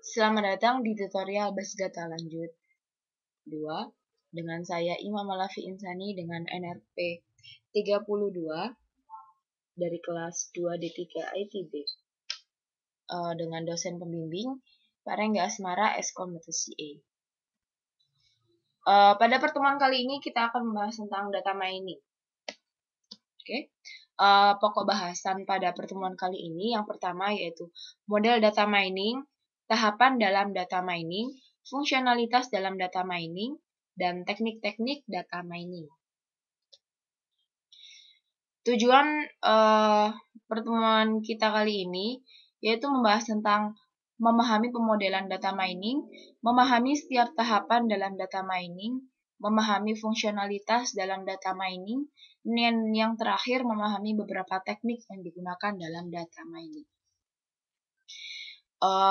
Selamat datang di tutorial Base Data lanjut 2 dengan saya Imam Malafi Insani dengan NRP 32 dari kelas 2D3 ITB dengan dosen pembimbing Pak Rengga Asmara Eskom CA. Pada pertemuan kali ini kita akan membahas tentang data mining. Pokok bahasan pada pertemuan kali ini yang pertama yaitu model data mining, tahapan dalam data mining, fungsionalitas dalam data mining, dan teknik-teknik data mining. Tujuan pertemuan kita kali ini yaitu membahas tentang memahami pemodelan data mining, memahami setiap tahapan dalam data mining, memahami fungsionalitas dalam data mining, dan yang terakhir memahami beberapa teknik yang digunakan dalam data mining.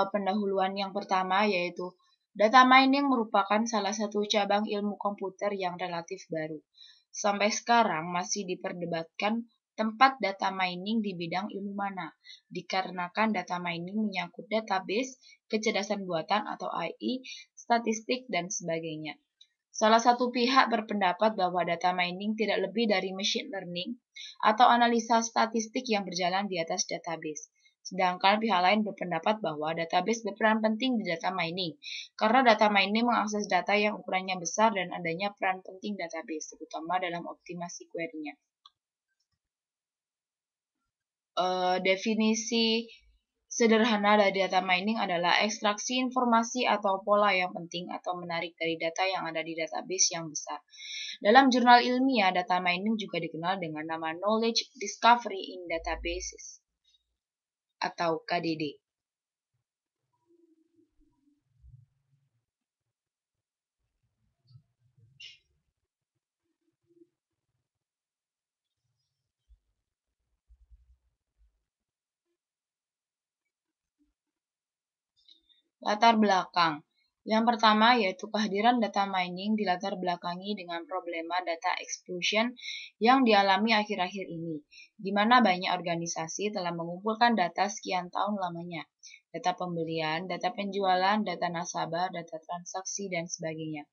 Pendahuluan yang pertama yaitu data mining merupakan salah satu cabang ilmu komputer yang relatif baru. Sampai sekarang masih diperdebatkan tempat data mining di bidang ilmu mana, dikarenakan data mining menyangkut database, kecerdasan buatan atau AI, statistik, dan sebagainya. Salah satu pihak berpendapat bahwa data mining tidak lebih dari machine learning atau analisa statistik yang berjalan di atas database. Sedangkan pihak lain berpendapat bahwa database berperan penting di data mining, karena data mining mengakses data yang ukurannya besar dan adanya peran penting database, terutama dalam optimasi query-nya. Definisi sederhana dari data mining adalah ekstraksi informasi atau pola yang penting atau menarik dari data yang ada di database yang besar. Dalam jurnal ilmiah, data mining juga dikenal dengan nama Knowledge Discovery in Databases atau KDD. Latar belakang. Yang pertama yaitu kehadiran data mining dilatar belakangi dengan problema data explosion yang dialami akhir-akhir ini, di mana banyak organisasi telah mengumpulkan data sekian tahun lamanya. Data pembelian, data penjualan, data nasabah, data transaksi, dan sebagainya.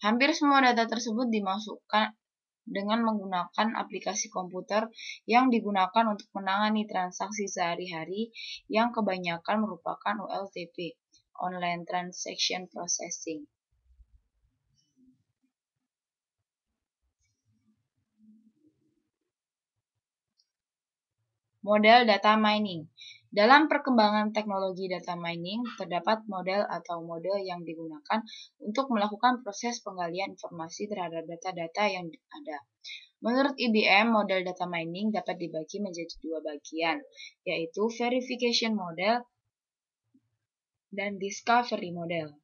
Hampir semua data tersebut dimasukkan dengan menggunakan aplikasi komputer yang digunakan untuk menangani transaksi sehari-hari yang kebanyakan merupakan OLTP, Online Transaction Processing. Model data mining. Dalam perkembangan teknologi data mining, terdapat model atau mode yang digunakan untuk melakukan proses penggalian informasi terhadap data-data yang ada. Menurut IBM, model data mining dapat dibagi menjadi dua bagian, yaitu verification model dan discovery model.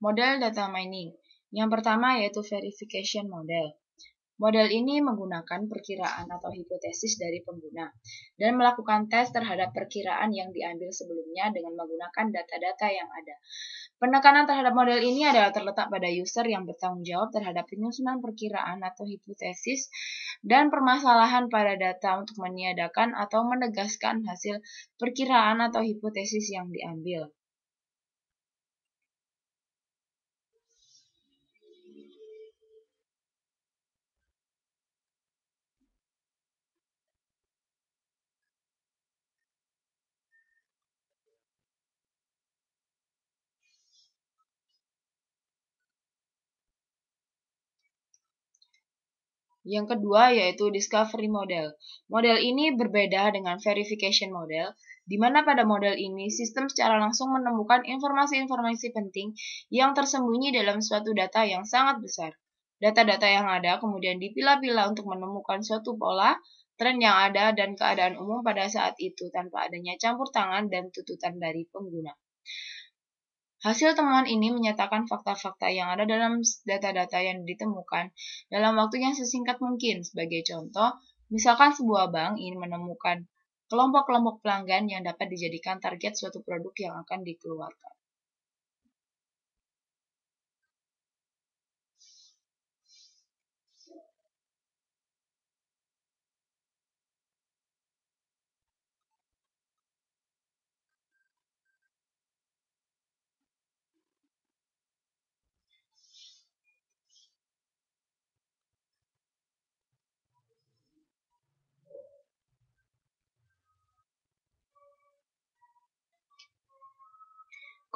Model data mining. Yang pertama yaitu verification model. Model ini menggunakan perkiraan atau hipotesis dari pengguna dan melakukan tes terhadap perkiraan yang diambil sebelumnya dengan menggunakan data-data yang ada. Penekanan terhadap model ini adalah terletak pada user yang bertanggung jawab terhadap penyusunan perkiraan atau hipotesis dan permasalahan pada data untuk meniadakan atau menegaskan hasil perkiraan atau hipotesis yang diambil. Yang kedua yaitu discovery model. Model ini berbeda dengan verification model, di mana pada model ini sistem secara langsung menemukan informasi-informasi penting yang tersembunyi dalam suatu data yang sangat besar. Data-data yang ada kemudian dipilah-pilah untuk menemukan suatu pola, tren yang ada, dan keadaan umum pada saat itu tanpa adanya campur tangan dan tuntutan dari pengguna. Hasil temuan ini menyatakan fakta-fakta yang ada dalam data-data yang ditemukan dalam waktu yang sesingkat mungkin. Sebagai contoh, misalkan sebuah bank ingin menemukan kelompok-kelompok pelanggan yang dapat dijadikan target suatu produk yang akan dikeluarkan.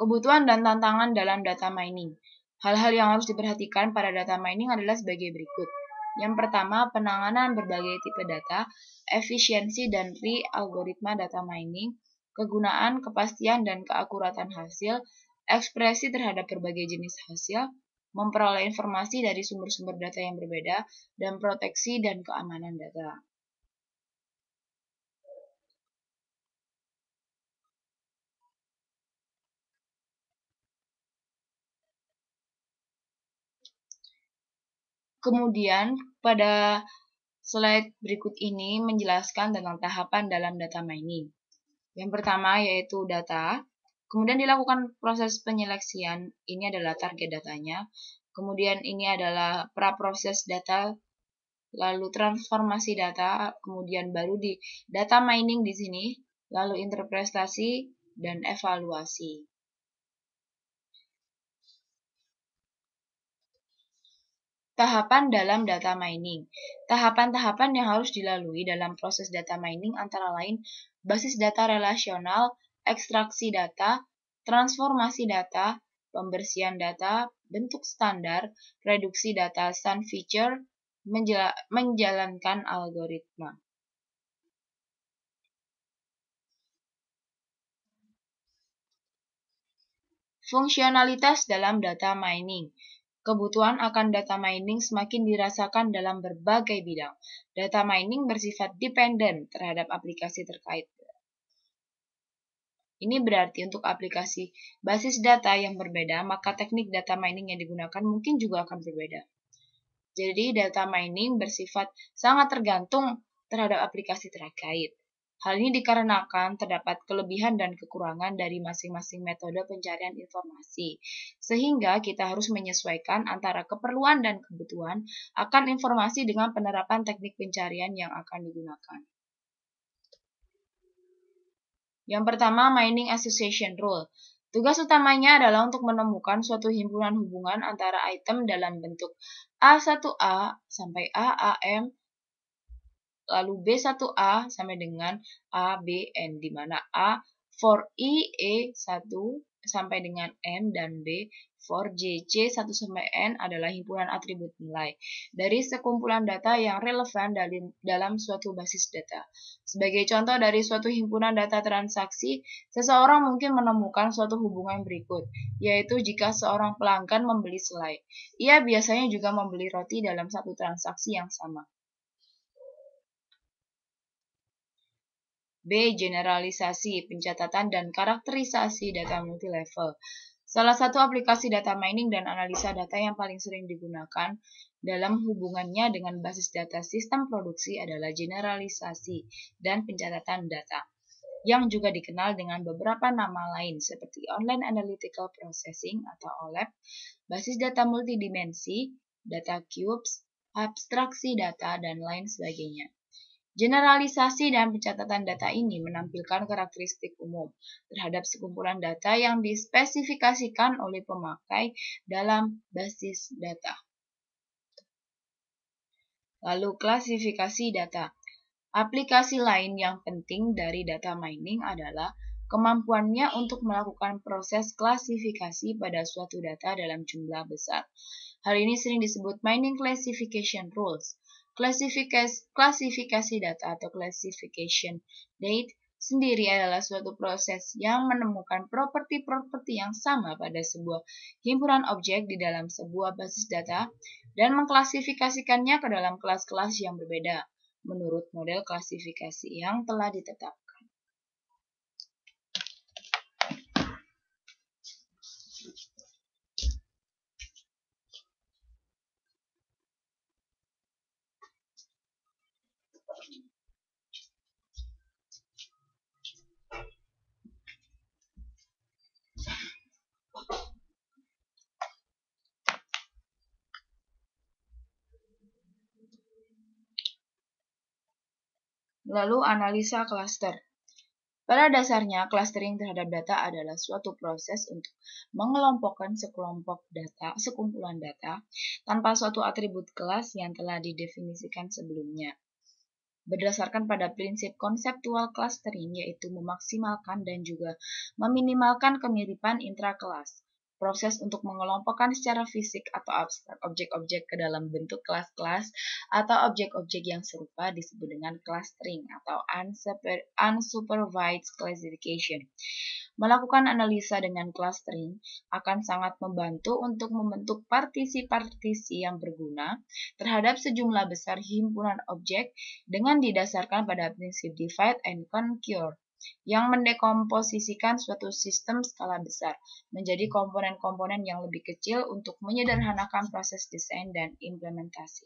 Kebutuhan dan tantangan dalam data mining. Hal-hal yang harus diperhatikan pada data mining adalah sebagai berikut. Yang pertama, penanganan berbagai tipe data, efisiensi dan algoritma data mining, kegunaan, kepastian dan keakuratan hasil, ekspresi terhadap berbagai jenis hasil, memperoleh informasi dari sumber-sumber data yang berbeda, dan proteksi dan keamanan data. Kemudian, pada slide berikut ini menjelaskan tentang tahapan dalam data mining. Yang pertama yaitu data, kemudian dilakukan proses penyeleksian, ini adalah target datanya. Kemudian ini adalah praproses data, lalu transformasi data, kemudian baru di data mining di sini, lalu interpretasi dan evaluasi. Tahapan dalam data mining. Tahapan-tahapan yang harus dilalui dalam proses data mining antara lain basis data relasional, ekstraksi data, transformasi data, pembersihan data, bentuk standar, reduksi data stand feature, menjalankan algoritma. Fungsionalitas dalam data mining. Kebutuhan akan data mining semakin dirasakan dalam berbagai bidang. Data mining bersifat dependen terhadap aplikasi terkait. Ini berarti untuk aplikasi basis data yang berbeda, maka teknik data mining yang digunakan mungkin juga akan berbeda. Jadi, data mining bersifat sangat tergantung terhadap aplikasi terkait. Hal ini dikarenakan terdapat kelebihan dan kekurangan dari masing-masing metode pencarian informasi, sehingga kita harus menyesuaikan antara keperluan dan kebutuhan akan informasi dengan penerapan teknik pencarian yang akan digunakan. Yang pertama, Mining Association Rule. Tugas utamanya adalah untuk menemukan suatu himpunan hubungan antara item dalam bentuk A1A sampai AAM, lalu B1A sampai dengan ABN, di mana A for IE1 sampai dengan M dan B for JC1 sampai N adalah himpunan atribut nilai dari sekumpulan data yang relevan dalam suatu basis data. Sebagai contoh dari suatu himpunan data transaksi, seseorang mungkin menemukan suatu hubungan berikut, yaitu jika seorang pelanggan membeli selai, ia biasanya juga membeli roti dalam satu transaksi yang sama. B. Generalisasi, pencatatan dan karakterisasi data multilevel. Salah satu aplikasi data mining dan analisa data yang paling sering digunakan dalam hubungannya dengan basis data sistem produksi adalah generalisasi dan pencatatan data, yang juga dikenal dengan beberapa nama lain seperti Online Analytical Processing atau OLAP, basis data multidimensi, data cubes, abstraksi data, dan lain sebagainya. Generalisasi dan pencatatan data ini menampilkan karakteristik umum terhadap sekumpulan data yang dispesifikasikan oleh pemakai dalam basis data. Lalu klasifikasi data. Aplikasi lain yang penting dari data mining adalah kemampuannya untuk melakukan proses klasifikasi pada suatu data dalam jumlah besar. Hal ini sering disebut mining classification rules. Klasifikasi data atau classification date sendiri adalah suatu proses yang menemukan properti-properti yang sama pada sebuah himpunan objek di dalam sebuah basis data dan mengklasifikasikannya ke dalam kelas-kelas yang berbeda menurut model klasifikasi yang telah ditetapkan. Lalu analisa klaster. Pada dasarnya, clustering terhadap data adalah suatu proses untuk mengelompokkan sekumpulan data tanpa suatu atribut kelas yang telah didefinisikan sebelumnya. berdasarkan pada prinsip konseptual clustering, yaitu memaksimalkan dan juga meminimalkan kemiripan intrakelas. Proses untuk mengelompokkan secara fisik atau abstrak objek-objek ke dalam bentuk kelas-kelas atau objek-objek yang serupa disebut dengan clustering atau unsupervised classification. Melakukan analisa dengan clustering akan sangat membantu untuk membentuk partisi-partisi yang berguna terhadap sejumlah besar himpunan objek dengan didasarkan pada prinsip divide and conquer yang mendekomposisikan suatu sistem skala besar menjadi komponen-komponen yang lebih kecil untuk menyederhanakan proses desain dan implementasi.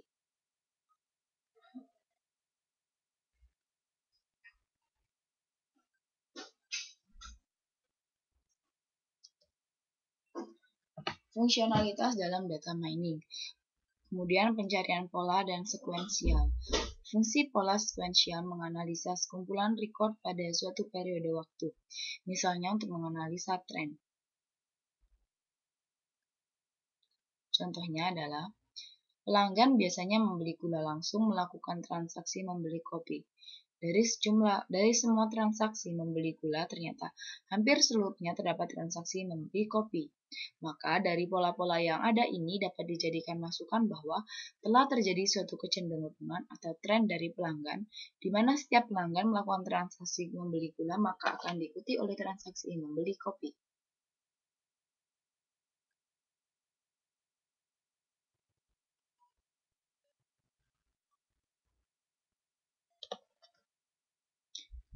Fungsionalitas dalam data mining. Kemudian pencarian pola dan sekuensial. Fungsi pola sekuensial menganalisa sekumpulan record pada suatu periode waktu, misalnya untuk menganalisa tren. Contohnya adalah, pelanggan biasanya membeli gula langsung melakukan transaksi membeli kopi. Dari semua transaksi membeli gula, ternyata hampir seluruhnya terdapat transaksi membeli kopi. Maka dari pola-pola yang ada ini dapat dijadikan masukan bahwa telah terjadi suatu kecenderungan atau tren dari pelanggan, di mana setiap pelanggan melakukan transaksi membeli gula maka akan diikuti oleh transaksi membeli kopi.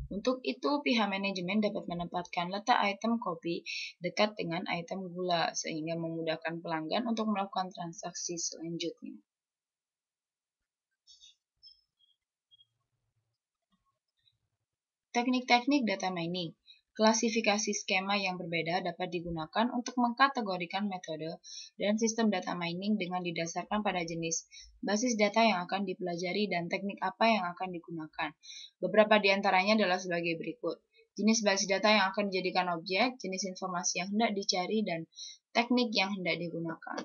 Untuk itu, pihak manajemen dapat menempatkan letak item kopi dekat dengan item gula, sehingga memudahkan pelanggan untuk melakukan transaksi selanjutnya. Teknik-teknik data mining. Klasifikasi skema yang berbeda dapat digunakan untuk mengkategorikan metode dan sistem data mining dengan didasarkan pada jenis basis data yang akan dipelajari dan teknik apa yang akan digunakan. Beberapa di antaranya adalah sebagai berikut. Jenis basis data yang akan dijadikan objek, jenis informasi yang hendak dicari, dan teknik yang hendak digunakan.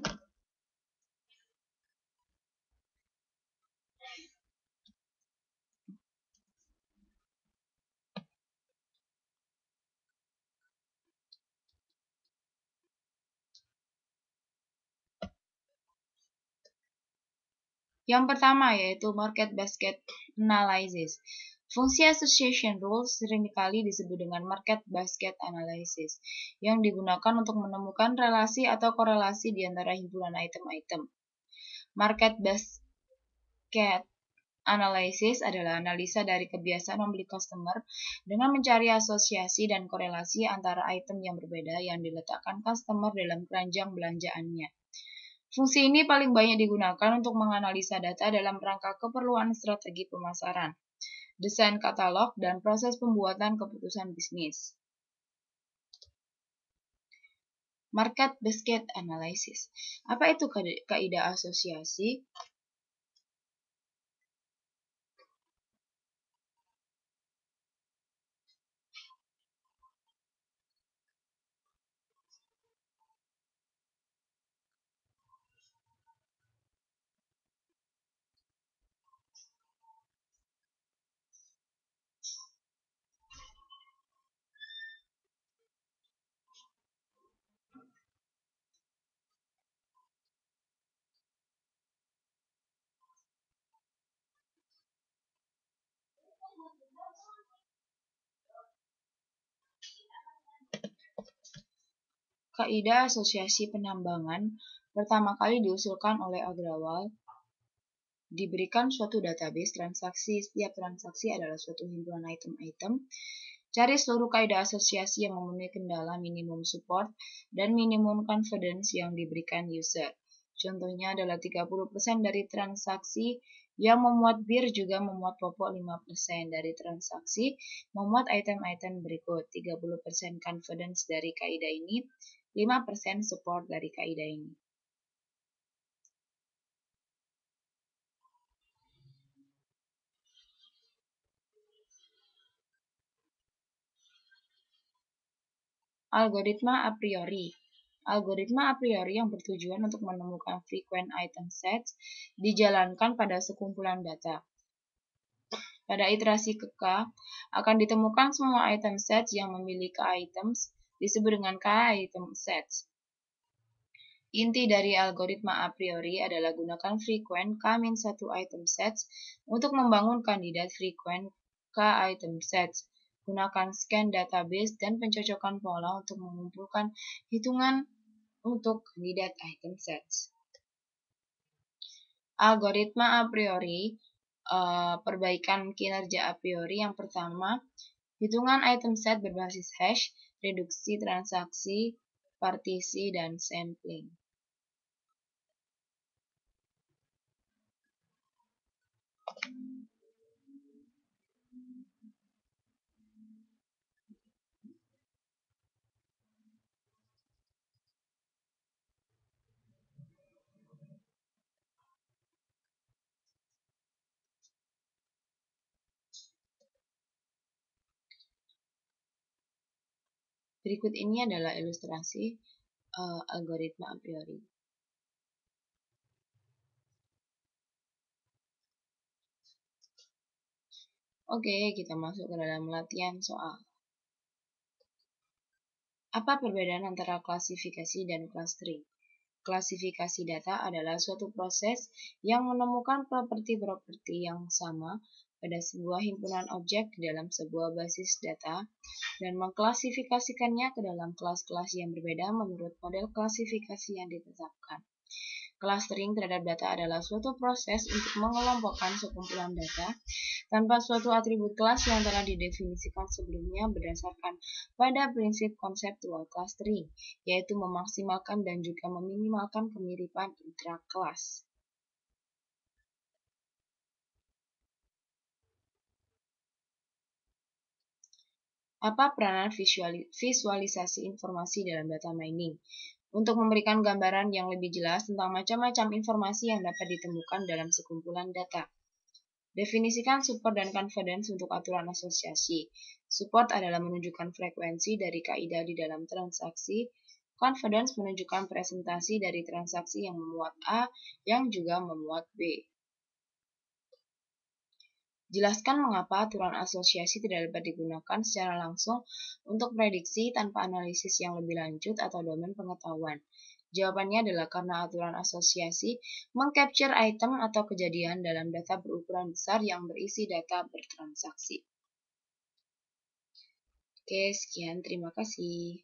Yang pertama yaitu Market Basket Analysis. Fungsi association rules seringkali disebut dengan Market Basket Analysis, yang digunakan untuk menemukan relasi atau korelasi di antara himpunan item-item. Market Basket Analysis adalah analisa dari kebiasaan membeli customer dengan mencari asosiasi dan korelasi antara item yang berbeda yang diletakkan customer dalam keranjang belanjaannya. Fungsi ini paling banyak digunakan untuk menganalisa data dalam rangka keperluan strategi pemasaran, desain katalog, dan proses pembuatan keputusan bisnis. Market Basket Analysis. Apa itu kaidah asosiasi? Kaidah asosiasi penambangan pertama kali diusulkan oleh Agrawal. Diberikan suatu database transaksi, setiap transaksi adalah suatu himpunan item-item. Cari seluruh kaidah asosiasi yang memenuhi kendala minimum support dan minimum confidence yang diberikan user. Contohnya adalah 30% dari transaksi yang memuat bir juga memuat pokok 5% dari transaksi memuat item-item berikut. 30% confidence dari kaidah ini, 5% support dari kaidah ini. Algoritma a priori. Algoritma a priori yang bertujuan untuk menemukan frequent item sets dijalankan pada sekumpulan data. Pada iterasi ke K, akan ditemukan semua item sets yang memiliki items disebut dengan K-item sets. Inti dari algoritma a priori adalah gunakan frequent K-1 item sets untuk membangun kandidat frequent K-item sets. Gunakan scan database dan pencocokan pola untuk mengumpulkan hitungan untuk kandidat item sets. Algoritma a priori, perbaikan kinerja a priori yang pertama, hitungan item set berbasis hash, reduksi transaksi, partisi, dan sampling. Berikut ini adalah ilustrasi algoritma a priori. Oke, kita masuk ke dalam latihan soal. Apa perbedaan antara klasifikasi dan clustering? Klasifikasi data adalah suatu proses yang menemukan properti-properti yang sama pada sebuah himpunan objek di dalam sebuah basis data dan mengklasifikasikannya ke dalam kelas-kelas yang berbeda menurut model klasifikasi yang ditetapkan. Clustering terhadap data adalah suatu proses untuk mengelompokkan sekumpulan data tanpa suatu atribut kelas yang telah didefinisikan sebelumnya berdasarkan pada prinsip konseptual clustering, yaitu memaksimalkan dan juga meminimalkan kemiripan intra-kelas. Apa peranan visualisasi informasi dalam data mining? Untuk memberikan gambaran yang lebih jelas tentang macam-macam informasi yang dapat ditemukan dalam sekumpulan data. Definisikan support dan confidence untuk aturan asosiasi. Support adalah menunjukkan frekuensi dari kaidah di dalam transaksi. Confidence menunjukkan presentasi dari transaksi yang memuat A yang juga memuat B. Jelaskan mengapa aturan asosiasi tidak dapat digunakan secara langsung untuk prediksi tanpa analisis yang lebih lanjut atau domain pengetahuan. Jawabannya adalah karena aturan asosiasi mengcapture item atau kejadian dalam data berukuran besar yang berisi data bertransaksi. Oke, sekian. Terima kasih.